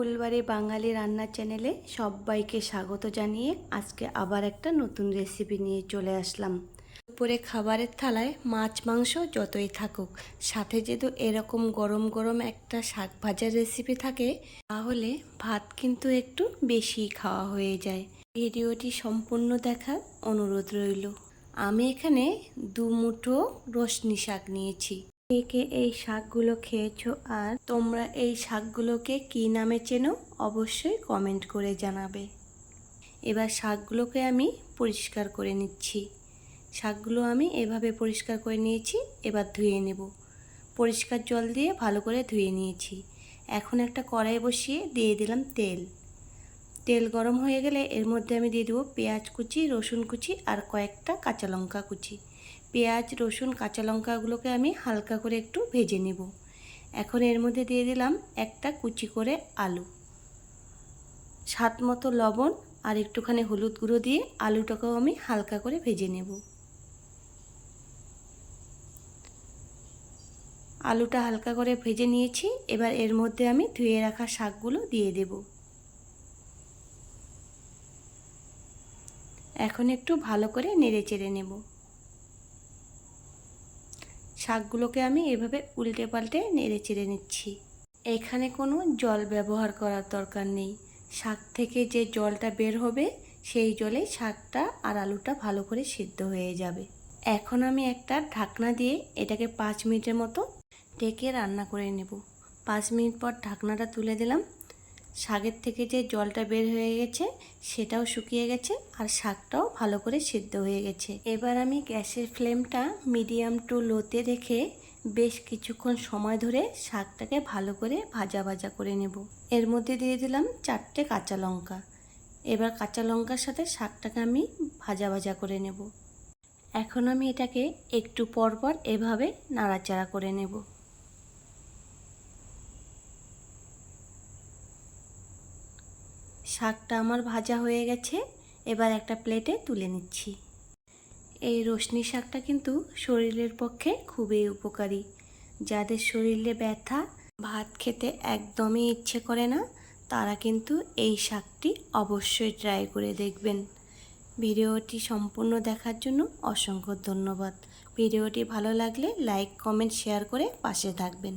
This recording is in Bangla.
ফুলবাড়ি বাঙালি রান্না চ্যানেলে সবাইকে স্বাগত জানিয়ে আজকে আবার একটা নতুন রেসিপি নিয়ে চলে আসলাম। দুপুরে খাবারের থালায় মাছ মাংস যতই থাকুক, সাথে যদি এরকম গরম গরম একটা শাক ভাজার রেসিপি থাকে তাহলে ভাত কিন্তু একটু বেশি খাওয়া হয়ে যায়। ভিডিওটি সম্পূর্ণ দেখার অনুরোধ রইল। আমি এখানে 2 মুঠো রসনি শাক নিয়েছি। কে কে এই শাকগুলো খেয়েছো আর তোমরা এই শাকগুলোকে কী নামে চেনো অবশ্যই কমেন্ট করে জানাবে। এবার শাকগুলোকে আমি পরিষ্কার করে নিচ্ছি। শাকগুলো আমি এভাবে পরিষ্কার করে নিয়েছি। এবার ধুয়ে নেব। পরিষ্কার জল দিয়ে ভালো করে ধুয়ে নিয়েছি। এখন একটা কড়াই বসিয়ে দিয়ে দিলাম তেল। তেল গরম হয়ে গেলে এর মধ্যে আমি দিয়ে দেবো পেঁয়াজ কুচি, রসুন কুচি আর কয়েকটা কাঁচা লঙ্কা কুচি। পেঁয়াজ, রসুন, কাঁচা লঙ্কাগুলোকে আমি হালকা করে একটু ভেজে নেব। এখন এর মধ্যে দিয়ে দিলাম একটা কুচি করে আলু, স্বাদ মতো লবণ আর একটুখানি হলুদ গুঁড়ো দিয়ে আলুটাকেও আমি হালকা করে ভেজে নেব। আলুটা হালকা করে ভেজে নিয়েছি। এবার এর মধ্যে আমি ধুয়ে রাখা শাকগুলো দিয়ে দেব। এখন একটু ভালো করে নেড়ে চেড়ে নেব। শাকগুলোকে আমি এভাবে উল্টে পাল্টে নেড়ে চেড়ে নিচ্ছি। এখানে কোনো জল ব্যবহার করার দরকার নেই। শাক থেকে যে জলটা বের হবে সেই জলে শাকটা আর আলুটা ভালো করে সিদ্ধ হয়ে যাবে। এখন আমি একটা ঢাকনা দিয়ে এটাকে 5 মিনিটের মতো ঢেকে রান্না করে নেব। 5 মিনিট পর ঢাকনাটা তুলে দিলাম। শাকের থেকে যে জলটা বের হয়ে গেছে সেটাও শুকিয়ে গেছে আর শাকটাও ভালো করে সিদ্ধ হয়ে গেছে। এবার আমি গ্যাসের ফ্লেমটা মিডিয়াম টু লোতে রেখে বেশ কিছুক্ষণ সময় ধরে শাকটাকে ভালো করে ভাজা ভাজা করে নেব। এর মধ্যে দিয়ে দিলাম 4টে কাঁচা লঙ্কা। এবার কাঁচা লঙ্কার সাথে শাকটাকে আমি ভাজা ভাজা করে নেব। এখন আমি এটাকে একটু পর পর এভাবে নাড়াচাড়া করে নেব। শাকটা আমার ভাজা হয়ে গেছে। এবার একটা প্লেটে তুলে নিচ্ছি। এই রসনি শাকটা কিন্তু শরীরের পক্ষে খুবই উপকারী। যাদের শরীরে ব্যথা, ভাত খেতে একদমই ইচ্ছে করে না, তারা কিন্তু এই শাকটি অবশ্যই ট্রাই করে দেখবেন। ভিডিওটি সম্পূর্ণ দেখার জন্য অসংখ্য ধন্যবাদ। ভিডিওটি ভালো লাগলে লাইক, কমেন্ট, শেয়ার করে পাশে থাকবেন।